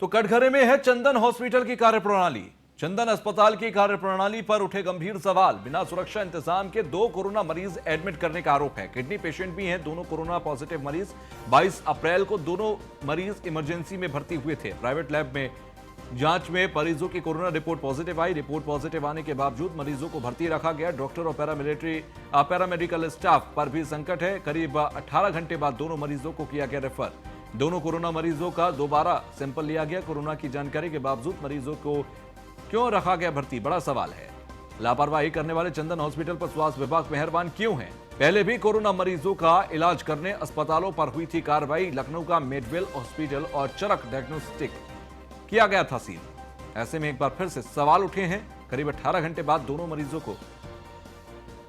तो कटघरे में है चंदन हॉस्पिटल की कार्यप्रणाली। चंदन अस्पताल की कार्यप्रणाली पर उठे गंभीर सवाल। बिना सुरक्षा इंतजाम के 2 कोरोना मरीज एडमिट करने का आरोप है। किडनी पेशेंट भी हैं दोनों कोरोना पॉजिटिव मरीज। 22 अप्रैल को दोनों मरीज इमरजेंसी में भर्ती हुए थे। प्राइवेट लैब में जांच में मरीजों की कोरोना रिपोर्ट पॉजिटिव आई। रिपोर्ट पॉजिटिव आने के बावजूद मरीजों को भर्ती रखा गया। डॉक्टर और पैरामेडिकल स्टाफ पर भी संकट है। करीब 18 घंटे बाद दोनों मरीजों को किया गया रेफर। दोनों कोरोना मरीजों का दोबारा सैंपल लिया गया। कोरोना की जानकारी के बावजूद मरीजों को क्यों रखा गया भर्ती, बड़ा सवाल है। लापरवाही करने वाले चंदन हॉस्पिटल पर स्वास्थ्य विभाग मेहरबान क्यों है? पहले भी कोरोना मरीजों का इलाज करने अस्पतालों पर हुई थी कार्रवाई। लखनऊ का मेडवेल हॉस्पिटल और चरक डायग्नोस्टिक किया गया था सील। ऐसे में एक बार फिर से सवाल उठे हैं। करीब 18 घंटे बाद दोनों मरीजों को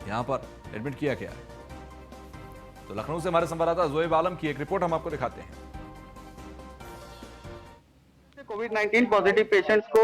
यहां पर एडमिट किया गया है। तो लखनऊ से हमारे संवाददाता जोएब आलम की एक रिपोर्ट हम आपको दिखाते हैं। कोविड-19 पॉजिटिव पेशेंट्स को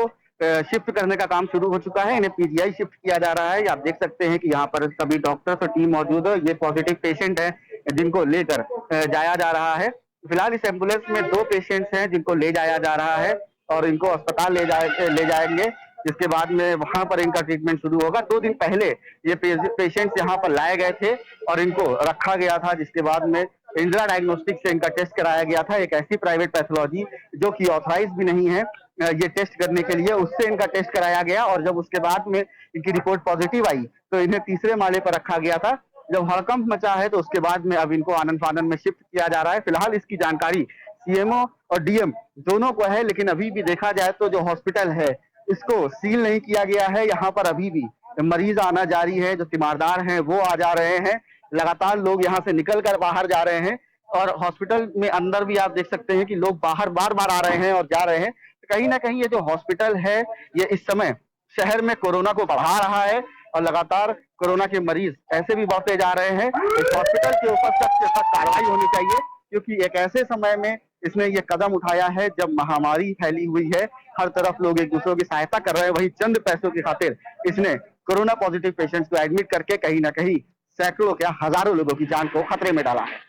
शिफ्ट करने का काम शुरू हो चुका है। इन्हें पीजीआई शिफ्ट किया जा रहा है। आप देख सकते हैं कि यहाँ पर सभी डॉक्टर्स और टीम मौजूद है। ये पॉजिटिव पेशेंट है जिनको लेकर जाया जा रहा है। फिलहाल इस एम्बुलेंस में 2 पेशेंट्स हैं जिनको ले जाया जा रहा है और इनको अस्पताल ले जाएंगे, जिसके बाद में वहां पर इनका ट्रीटमेंट शुरू होगा। 2 दिन पहले ये पेशेंट्स यहाँ पर लाए गए थे और इनको रखा गया था, जिसके बाद में इंदिरा डायग्नोस्टिक से इनका टेस्ट कराया गया था। एक ऐसी प्राइवेट पैथोलॉजी जो कि ऑथराइज भी नहीं है ये टेस्ट करने के लिए, उससे इनका टेस्ट कराया गया और जब उसके बाद में इनकी रिपोर्ट पॉजिटिव आई तो इन्हें तीसरे माले पर रखा गया था। जब हड़कंप मचा है तो उसके बाद में अब इनको आनंद फानंद में शिफ्ट किया जा रहा है। फिलहाल इसकी जानकारी सीएमओ और डीएम दोनों को है, लेकिन अभी भी देखा जाए तो जो हॉस्पिटल है इसको सील नहीं किया गया है। यहाँ पर अभी भी मरीज आना जारी है। जो तीमारदार हैं वो आ जा रहे हैं। लगातार लोग यहाँ से निकल कर बाहर जा रहे हैं और हॉस्पिटल में अंदर भी आप देख सकते हैं कि लोग बाहर बार बार आ रहे हैं और जा रहे हैं। कहीं ना कहीं ये जो हॉस्पिटल है ये इस समय शहर में कोरोना को बढ़ा रहा है और लगातार कोरोना के मरीज ऐसे भी बढ़ते जा रहे हैं। इस हॉस्पिटल के ऊपर सख्त से सख्त कार्रवाई होनी चाहिए, क्योंकि एक ऐसे समय में इसने ये कदम उठाया है जब महामारी फैली हुई है। हर तरफ लोग एक दूसरे की सहायता कर रहे हैं, वहीं चंद पैसों की खातिर इसने कोरोना पॉजिटिव पेशेंट्स को एडमिट करके कहीं ना कहीं सैकड़ों क्या हजारों लोगों की जान को खतरे में डाला है।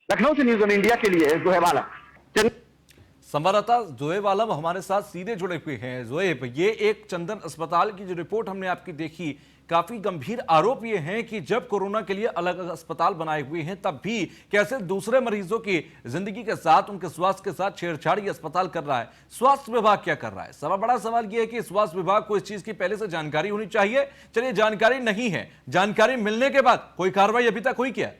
लखनऊ से न्यूज़ ऑन इंडिया के लिए जोएब आलम। संवाददाता जोएब आलम हमारे साथ सीधे जुड़े हुए हैं। जोएब, ये एक चंदन अस्पताल की जो रिपोर्ट हमने आपकी देखी, काफी गंभीर आरोप ये हैं कि जब कोरोना के लिए अलग अलग अस्पताल बनाए हुए हैं तब भी कैसे दूसरे मरीजों की जिंदगी के साथ, उनके स्वास्थ्य के साथ छेड़छाड़ ये अस्पताल कर रहा है। स्वास्थ्य विभाग क्या कर रहा है? सबसे बड़ा सवाल यह है कि स्वास्थ्य विभाग को इस चीज की पहले से जानकारी होनी चाहिए। चलिए, जानकारी नहीं है, जानकारी मिलने के बाद कोई कार्रवाई अभी तक हुई क्या?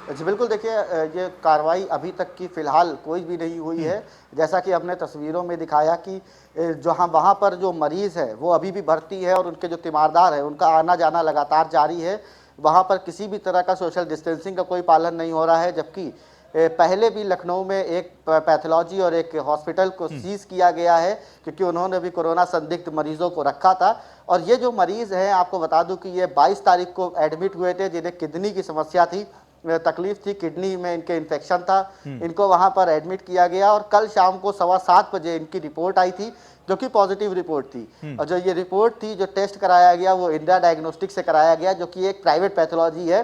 जी बिल्कुल, देखिए ये कार्रवाई अभी तक की फ़िलहाल कोई भी नहीं हुई है। जैसा कि हमने तस्वीरों में दिखाया कि जहाँ वहाँ पर जो मरीज़ है वो अभी भी भर्ती है और उनके जो तीमारदार है उनका आना जाना लगातार जारी है। वहाँ पर किसी भी तरह का सोशल डिस्टेंसिंग का कोई पालन नहीं हो रहा है, जबकि पहले भी लखनऊ में एक पैथोलॉजी और एक हॉस्पिटल को सीज़ किया गया है क्योंकि उन्होंने भी कोरोना संदिग्ध मरीजों को रखा था। और ये जो मरीज़ हैं, आपको बता दूं कि ये 22 तारीख को एडमिट हुए थे, जिन्हें किडनी की समस्या थी, तकलीफ थी, किडनी में इनके इन्फेक्शन था। इनको वहां पर एडमिट किया गया और कल शाम को 7:15 बजे इनकी रिपोर्ट आई थी, जो कि पॉजिटिव रिपोर्ट थी। और जो ये रिपोर्ट थी, जो टेस्ट कराया गया वो इंडिया डायग्नोस्टिक से कराया गया, जो कि एक प्राइवेट पैथोलॉजी है,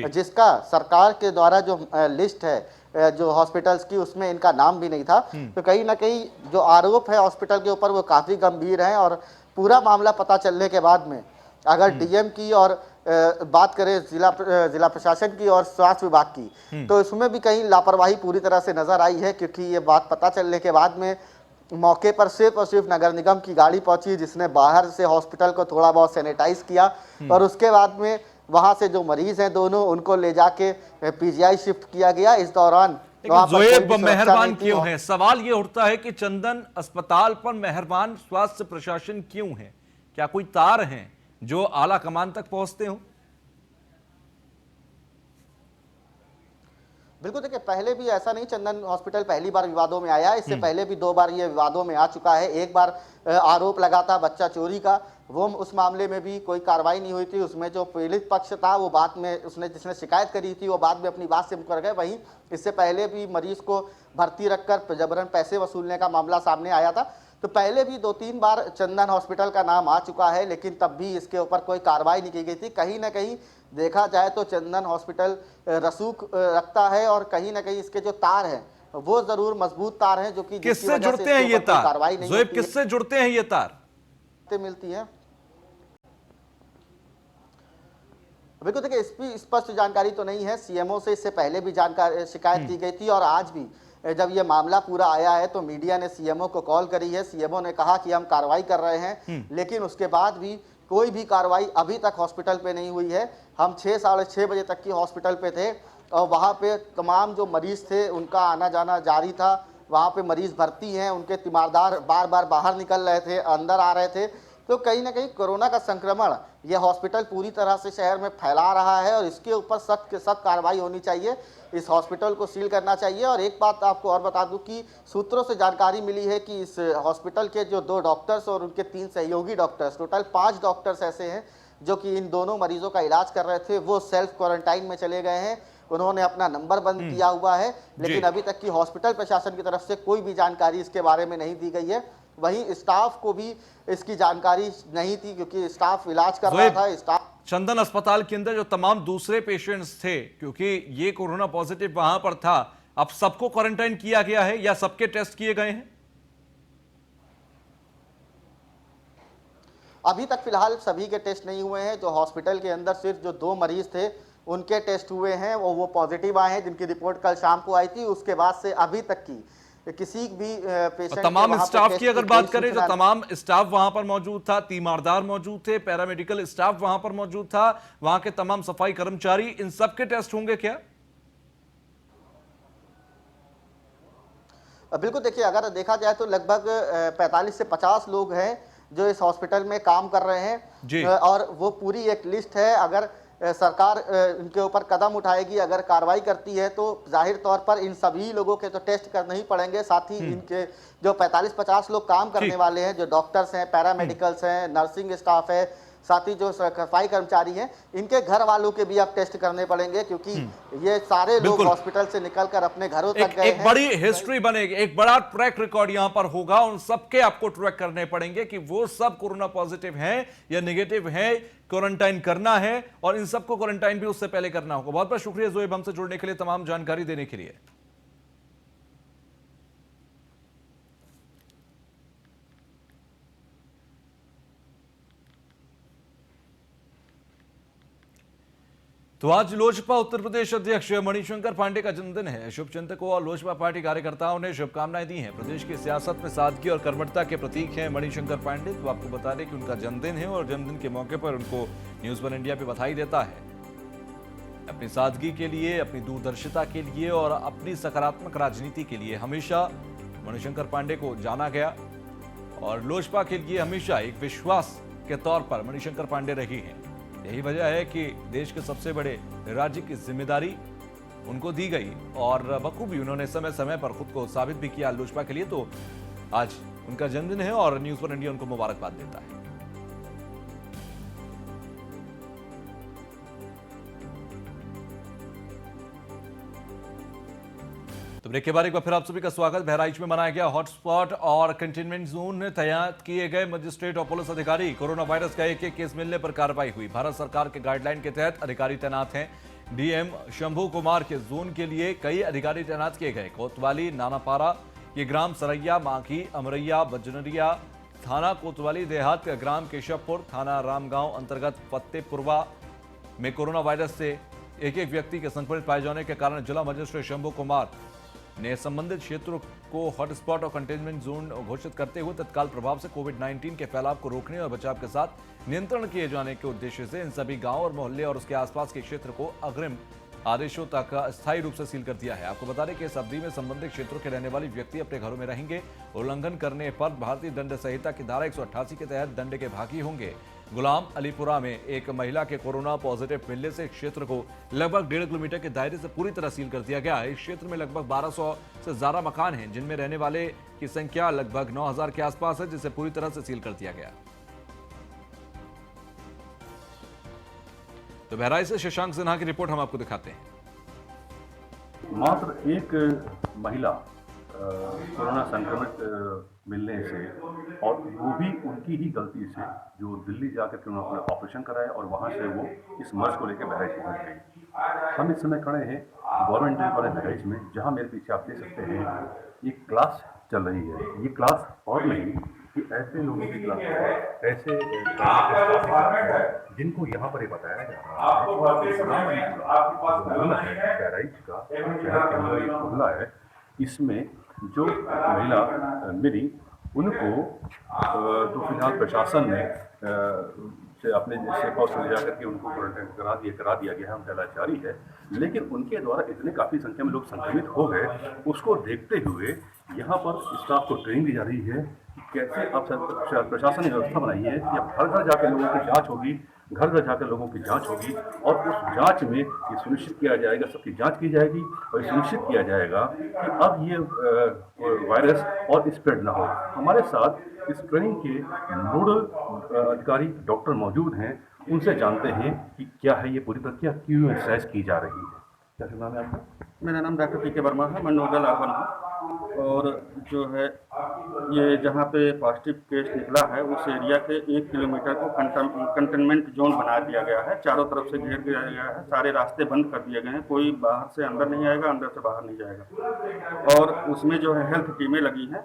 जिसका सरकार के द्वारा जो लिस्ट है जो हॉस्पिटल्स की, उसमें इनका नाम भी नहीं था। तो कहीं ना कहीं जो आरोप है हॉस्पिटल के ऊपर वो काफी गंभीर है। और पूरा मामला पता चलने के बाद में अगर डीएम की और बात करें जिला प्रशासन की और स्वास्थ्य विभाग की, तो इसमें भी कहीं लापरवाही पूरी तरह से नजर आई है, क्योंकि ये बात पता चलने के बाद में मौके पर सिर्फ और सिर्फ नगर निगम की गाड़ी पहुंची, जिसने बाहर से हॉस्पिटल को थोड़ा बहुत सैनिटाइज किया और उसके बाद में वहां से जो मरीज हैं दोनों, उनको ले जाके पीजीआई शिफ्ट किया गया। इस दौरान जोएब मेहरबान क्यों है? सवाल ये उठता है कि चंदन अस्पताल पर मेहरबान स्वास्थ्य प्रशासन क्यों है? क्या कोई तार हैं जो आला कमान तक पहुंचते हो? बिल्कुल, देखिए पहले भी ऐसा नहीं चंदन हॉस्पिटल पहली बार विवादों में आया। इससे पहले भी 2 बार ये विवादों में आ चुका है। एक बार आरोप लगा था बच्चा चोरी का, वो उस मामले में भी कोई कार्रवाई नहीं हुई थी। उसमें जो पीड़ित पक्ष था वो बाद में जिसने शिकायत करी थी वो बाद में अपनी बात से मुकर गए। वहीं इससे पहले भी मरीज को भर्ती रखकर जबरन पैसे वसूलने का मामला सामने आया था। तो पहले भी 2-3 बार चंदन हॉस्पिटल का नाम आ चुका है, लेकिन तब भी इसके ऊपर कोई कार्रवाई नहीं की गई थी। कहीं ना कहीं देखा जाए तो चंदन हॉस्पिटल रसूख रखता है और कहीं ना कहीं इसके जो तार हैं वो जरूर मजबूत तार हैं जो कि जिसकी किससे वजह से जुड़ते हैं इसके ये ऊपर कोई तार? कार्रवाई नहीं जोएब, होती है, किससे जुड़ते हैं ये तार? मिलती है। बिल्कुल, देखिए इस भी स्पष्ट जानकारी तो नहीं है। सीएमओ से इससे पहले भी जानकारी शिकायत की गई थी और आज भी जब ये मामला पूरा आया है तो मीडिया ने सीएमओ को कॉल करी है। सीएमओ ने कहा कि हम कार्रवाई कर रहे हैं, लेकिन उसके बाद भी कोई भी कार्रवाई अभी तक हॉस्पिटल पे नहीं हुई है। हम 6 साढ़े 6 बजे तक की हॉस्पिटल पे थे और वहाँ पे तमाम जो मरीज थे उनका आना जाना जारी था। वहाँ पे मरीज भर्ती हैं, उनके तीमारदार बार बार बाहर निकल रहे थे, अंदर आ रहे थे। तो कहीं ना कहीं कोरोना का संक्रमण ये हॉस्पिटल पूरी तरह से शहर में फैला रहा है और इसके ऊपर सख्त सख्त कार्रवाई होनी चाहिए। इस हॉस्पिटल को सील करना चाहिए। और एक बात आपको और बता दूं कि सूत्रों से जानकारी मिली है कि इस हॉस्पिटल के जो 2 डॉक्टर्स और उनके 3 सहयोगी डॉक्टर्स, टोटल 5 डॉक्टर्स ऐसे हैं जो कि इन दोनों मरीजों का इलाज कर रहे थे, वो सेल्फ क्वारंटाइन में चले गए हैं। उन्होंने अपना नंबर बंद किया हुआ है, लेकिन अभी तक की हॉस्पिटल प्रशासन की तरफ से कोई भी जानकारी इसके बारे में नहीं दी गई है। वहीं स्टाफ को भी इसकी जानकारी नहीं थी क्योंकि स्टाफ इलाज कर रहा था। स्टाफ चंदन अस्पताल के अंदर जो तमाम दूसरे पेशेंट्स थे, क्योंकि ये कोरोना पॉजिटिव वहां पर था, अब सबको क्वारंटाइन किया गया है या सबके टेस्ट किए गए हैं? अभी तक फिलहाल सभी के टेस्ट नहीं हुए हैं। जो हॉस्पिटल के अंदर सिर्फ जो 2 मरीज थे उनके टेस्ट हुए हैं, वो पॉजिटिव आए हैं, जिनकी रिपोर्ट कल शाम को आई थी। उसके बाद से अभी तक की किसी भी पेशेंट तमाम स्टाफ की अगर बात करें, जो तमाम स्टाफ वहां पर मौजूद था, तीमारदार मौजूद थे, पैरामेडिकल स्टाफ वहां पर मौजूद था, वहां के तमाम सफाई कर्मचारी, इन सब के टेस्ट होंगे क्या? बिल्कुल, देखिए अगर देखा जाए तो लगभग 45 से 50 लोग हैं जो इस हॉस्पिटल में काम कर रहे हैं और वो पूरी एक लिस्ट है। अगर सरकार इनके ऊपर कदम उठाएगी, अगर कार्रवाई करती है तो जाहिर तौर पर इन सभी लोगों के तो टेस्ट करने ही पड़ेंगे। साथ ही इनके जो 45-50 लोग काम करने वाले हैं, जो डॉक्टर्स हैं, पैरामेडिकल्स हैं, नर्सिंग स्टाफ है, साथ ही जो सफाई कर्मचारी हैं, इनके घर वालों के भी अब टेस्ट करने पड़ेंगे क्योंकि ये सारे लोग हॉस्पिटल से निकलकर अपने घरों तक गए हैं। एक बड़ी हिस्ट्री बनेगी, एक बड़ा ट्रैक रिकॉर्ड यहां पर होगा। उन सबके आपको ट्रैक करने पड़ेंगे कि वो सब कोरोना पॉजिटिव हैं या नेगेटिव हैं, क्वारंटाइन करना है और इन सबको क्वारंटाइन भी उससे पहले करना होगा। बहुत बहुत शुक्रिया जोएब हमसे जुड़ने के लिए, तमाम जानकारी देने के लिए। तो आज लोजपा उत्तर प्रदेश अध्यक्ष मणिशंकर पांडे का जन्मदिन है। शुभचिंतकों और लोजपा पार्टी कार्यकर्ताओं ने शुभकामनाएं दी हैं। प्रदेश की सियासत में सादगी और कर्मठता के प्रतीक हैं मणिशंकर पांडे। तो आपको बता दें कि उनका जन्मदिन है और जन्मदिन के मौके पर उनको न्यूज वन इंडिया पे बधाई देता है। अपनी सादगी के लिए, अपनी दूरदर्शिता के लिए और अपनी सकारात्मक राजनीति के लिए हमेशा मणिशंकर पांडे को जाना गया और लोजपा के लिए हमेशा एक विश्वास के तौर पर मणिशंकर पांडे रही हैं। यही वजह है कि देश के सबसे बड़े राज्य की जिम्मेदारी उनको दी गई और बखूबी उन्होंने समय समय पर खुद को साबित भी किया लोजपा के लिए। तो आज उनका जन्मदिन है और न्यूज वन इंडिया उनको मुबारकबाद देता है। तो ब्रेक के बाद एक बार फिर आप सभी का स्वागत। बहराइच में मनाया गया हॉटस्पॉट और कंटेनमेंट जोन। तैनात किए गए मजिस्ट्रेट और पुलिस अधिकारी। कोरोना वायरस का एक केस मिलने पर कार्रवाई हुई। भारत सरकार के गाइडलाइन के तहत अधिकारी तैनात हैं। डीएम शंभू कुमार के जोन के लिए कई अधिकारी तैनात किए गए। कोतवाली, नानापारा के ग्राम सरैया, माघी, अमरैया, बजनरिया, थाना कोतवाली देहात का ग्राम केशवपुर, थाना रामगांव अंतर्गत फतेहपुरवा में कोरोना वायरस से एक व्यक्ति के संक्रमित पाए जाने के कारण जिला मजिस्ट्रेट शंभू कुमार ने संबंधित क्षेत्रों को हॉटस्पॉट और कंटेनमेंट जोन घोषित करते हुए तत्काल प्रभाव से कोविड-19 के फैलाव को रोकने और बचाव के साथ नियंत्रण किए जाने के उद्देश्य से इन सभी गांव और मोहल्ले और उसके आसपास के क्षेत्र को अग्रिम आदेशों तक अस्थायी रूप से सील कर दिया है। आपको बता दें कि इस अवधि में संबंधित क्षेत्रों के रहने वाले व्यक्ति अपने घरों में रहेंगे। उल्लंघन करने पर भारतीय दंड संहिता की धारा 188 के तहत दंड के भागी होंगे। गुलाम अलीपुरा में एक महिला के कोरोना पॉजिटिव मिलने से क्षेत्र को लगभग 1.5 किलोमीटर के दायरे से पूरी तरह सील कर दिया गया है। इस क्षेत्र में लगभग 1200 से ज्यादा मकान हैं, जिनमें रहने वाले की संख्या लगभग 9000 के आसपास है, जिसे पूरी तरह से सील कर दिया गया। तो बहराइच से शशांक सिन्हा की रिपोर्ट हम आपको दिखाते हैं। मात्र एक महिला कोरोना संक्रमित मिलने से, और वो भी उनकी ही गलती से, जो दिल्ली जाकर के उन्होंने अपना ऑपरेशन कराया और वहाँ से वो इस मर्ज को लेकर बहराइच पहुँच गई। हम इस समय खड़े हैं गवर्नमेंट इंजीनियरिंग कॉलेज बहराइच में, जहाँ मेरे पीछे आप देख सकते हैं ये क्लास चल रही है। ये क्लास और नहीं कि ऐसे लोगों की क्लास है, ऐसे जिनको यहाँ पर ये बताया जा रहा है बहराइच का शहर के अंदर एक मोहल्ला है, इसमें जो महिला मिली उनको तो फिलहाल प्रशासन ने से अपने सेफ हाउस ले जाकर के उनको क्वारंटाइन करा दिया गया है, उनका इलाज जारी है। लेकिन उनके द्वारा इतने काफ़ी संख्या में लोग संक्रमित हो गए, उसको देखते हुए यहाँ पर स्टाफ को ट्रेनिंग दी जा रही है कि कैसे अब प्रशासन ने व्यवस्था बनाई है कि अब घर घर जाकर लोगों की जाँच होगी, घर घर जाकर लोगों की जांच होगी और उस जांच में ये सुनिश्चित किया जाएगा, सबकी जांच की जाएगी और सुनिश्चित किया जाएगा कि अब ये वायरस और स्प्रेड ना हो। हमारे साथ इस ट्रेनिंग के नोडल अधिकारी डॉक्टर मौजूद हैं, उनसे जानते हैं कि क्या है ये पूरी प्रक्रिया, क्यों एक्सरसाइज की जा रही है। क्या नाम है आपका? मेरा नाम डॉक्टर पी के वर्मा है, मैं नोडल आवन हूँ। और जो है ये जहाँ पे पॉजिटिव केस निकला है उस एरिया के 1 किलोमीटर को कंटेनमेंट जोन बना दिया गया है, चारों तरफ से घेर दिया गया है, सारे रास्ते बंद कर दिए गए हैं, कोई बाहर से अंदर नहीं आएगा, अंदर से बाहर नहीं जाएगा। और उसमें जो है हेल्थ टीमें लगी हैं,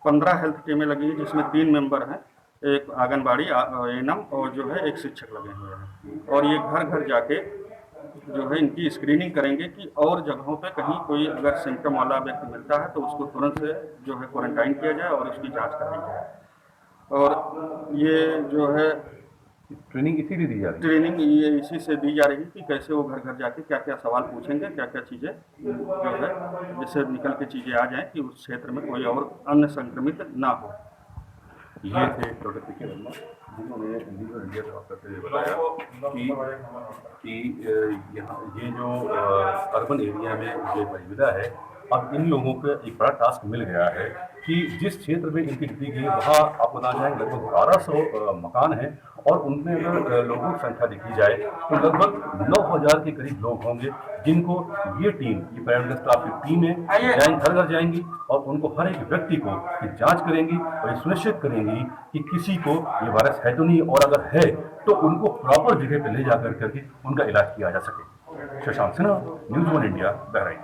15 हेल्थ टीमें लगी हैं, जिसमें 3 मेंबर हैं, एक आंगनबाड़ी एएनएम और जो है एक शिक्षक लगे हुए हैं। और ये घर घर जाके जो है इनकी स्क्रीनिंग करेंगे कि और जगहों पे कहीं कोई अगर सिम्टम वाला व्यक्ति मिलता है तो उसको तुरंत से जो है क्वारंटाइन किया जाए और उसकी जांच कराई जाए। और ये जो है ट्रेनिंग इसीलिए दी जा रही है, ट्रेनिंग ये इसी से दी जा रही है कि कैसे वो घर घर जाके क्या क्या सवाल पूछेंगे, क्या क्या चीज़ें जो है जिससे निकल के चीज़ें आ जाएँ कि उस क्षेत्र में कोई और अन्य संक्रमित ना हो। ये थे डॉक्टर पी के वर्मा, जिन्होंने न्यूज़ इंडिया से बात करते हुए बताया कि यहाँ ये जो अर्बन एरिया में जो मौजूदा है, अब इन लोगों को एक बड़ा टास्क मिल गया है कि जिस क्षेत्र में इनकी ड्यूटी गई वहाँ आप बता जाएँ लगभग 1200 मकान हैं और उनमें अगर लोगों की संख्या देखी जाए तो लगभग 9000 के करीब लोग होंगे, जिनको ये टीम, ये पैरामेडिकल स्टाफ की टीमें घर घर जाएंगी और उनको हर एक व्यक्ति को जांच करेंगी और ये सुनिश्चित करेंगी कि किसी को ये वायरस है तो नहीं, और अगर है तो उनको प्रॉपर जगह पर ले जाकर करके उनका इलाज किया जा सके। Shashank Sinha, news 1 India, Bahraich.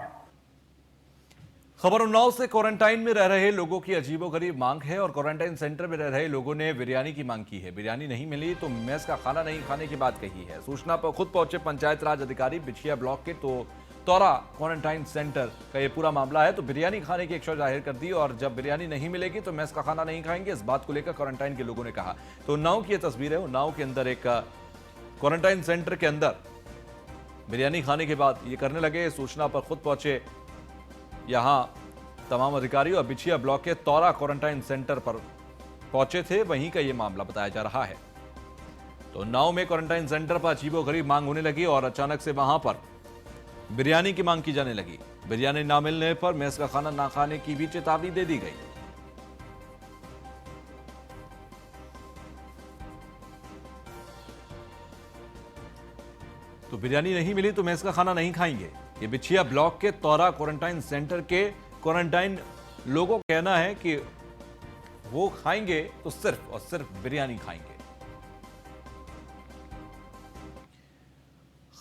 खबर उन्नाव से क्वारंटाइन में रह रहे लोगों की अजीबोगरीब मांग है और क्वारंटाइन सेंटर में रह रहे लोगों ने बिरयानी की मांग की है। बिरयानी नहीं मिली तो मेस का खाना नहीं खाने की बात कही है। सूचना पर खुद पहुंचे पंचायत राज अधिकारी बिछिया ब्लॉक के तो तौरा क्वारंटाइन सेंटर का ये पूरा मामला है, तो बिरयानी खाने की इच्छा जाहिर कर दी और जब बिरयानी नहीं मिलेगी तो मेस का खाना नहीं खाएंगे, इस बात को लेकर क्वारंटाइन के लोगों ने कहा। तो उन्नाव की यह तस्वीर है, उन्नाव के अंदर एक क्वारंटाइन सेंटर के अंदर बिरयानी खाने के बाद ये करने लगे। सूचना पर खुद पहुंचे यहां तमाम अधिकारी और बिछिया ब्लॉक के तौरा क्वारंटाइन सेंटर पर पहुंचे थे, वहीं का ये मामला बताया जा रहा है। तो उन्नाव में क्वारंटाइन सेंटर पर अजीबोगरीब मांग होने लगी और अचानक से वहां पर बिरयानी की मांग की जाने लगी। बिरयानी ना मिलने पर मेस का खाना ना खाने की भी चेतावनी दे दी गई। तो बिरयानी नहीं मिली तो मेस का खाना नहीं खाएंगे, ये बिछिया ब्लॉक के तौरा क्वारंटाइन सेंटर के क्वारंटाइन लोगों का कहना है कि वो खाएंगे तो सिर्फ और सिर्फ बिरयानी खाएंगे।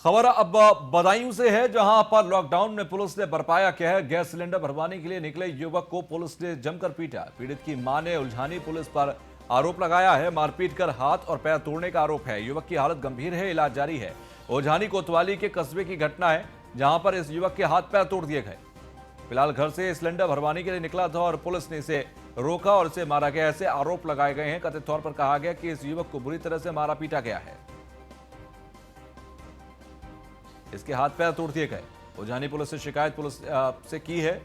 खबर अब बदायूं से है, जहां पर लॉकडाउन में पुलिस ने बरपाया कहर। गैस सिलेंडर भरवाने के लिए निकले युवक को पुलिस ने जमकर पीटा। पीड़ित की मां ने उलझानी पुलिस पर आरोप लगाया है, मारपीट कर हाथ और पैर तोड़ने का आरोप है। युवक की हालत गंभीर है, इलाज जारी है। ओझानी कोतवाली के कस्बे की घटना है, जहां पर इस युवक के हाथ पैर तोड़ दिए गए। फिलहाल घर से सिलेंडर भरवाने के लिए निकला था और पुलिस ने इसे रोका और इसे मारा गया, ऐसे आरोप लगाए गए हैं। कथित तौर पर कहा गया कि इस युवक को बुरी तरह से मारा पीटा गया है, इसके हाथ पैर तोड़ दिए गए। ओझानी पुलिस से शिकायत पुलिस से की है।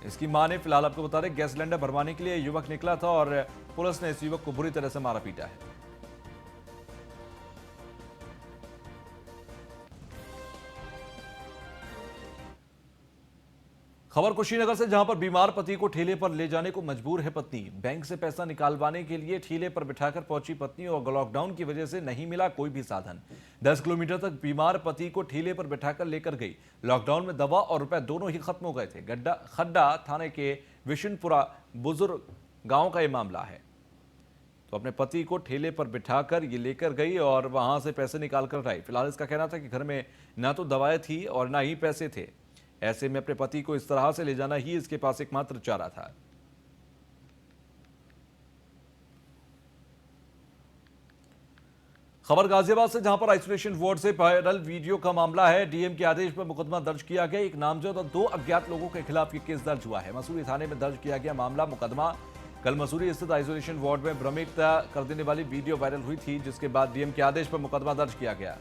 इसकी मां ने, फिलहाल आपको बता दें, गैस सिलेंडर भरवाने के लिए युवक निकला था और पुलिस ने इस युवक को बुरी तरह से मारा पीटा है। खबर कुशीनगर से, जहां पर बीमार पति को ठेले पर ले जाने को मजबूर है पत्नी। बैंक से पैसा निकालवाने के लिए ठेले पर बिठाकर पहुंची पत्नी और लॉकडाउन की वजह से नहीं मिला कोई भी साधन। 10 किलोमीटर तक बीमार पति को ठेले पर बिठाकर लेकर गई। लॉकडाउन में दवा और रुपए दोनों ही खत्म हो गए थे। खड्डा थाने के विशनपुरा बुजुर्ग गांव का यह मामला है। तो तो अपने पति को ठेले पर बिठाकर ये लेकर गई और वहां से पैसे निकाल कर लाई। फिलहाल इसका कहना था कि घर में ना तो दवाएं थी और ना ही पैसे थे। ऐसे में अपने पति को इस तरह से ले जाना ही इसके पास एकमात्र चारा था। खबर गाजियाबाद से, जहां पर आइसोलेशन वार्ड से वायरल वीडियो का मामला है। डीएम के आदेश पर मुकदमा दर्ज किया गया। एक नामजद और 2 अज्ञात लोगों के खिलाफ ये केस दर्ज हुआ है। मसूरी थाने में दर्ज किया गया मामला मुकदमा कल मसूरी स्थित आइसोलेशन वार्ड में भ्रमित कर देने वाली वीडियो वायरल हुई थी, जिसके बाद डीएम के आदेश पर मुकदमा दर्ज किया गया।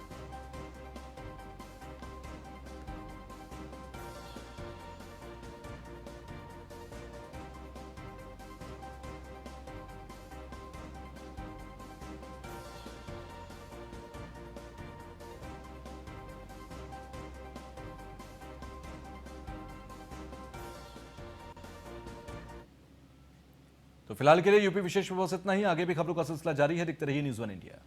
तो फिलहाल के लिए यूपी विशेष में बस इतना ही। आगे भी खबरों का सिलसिला जारी है। देखते रहिए न्यूज़ 1 इंडिया।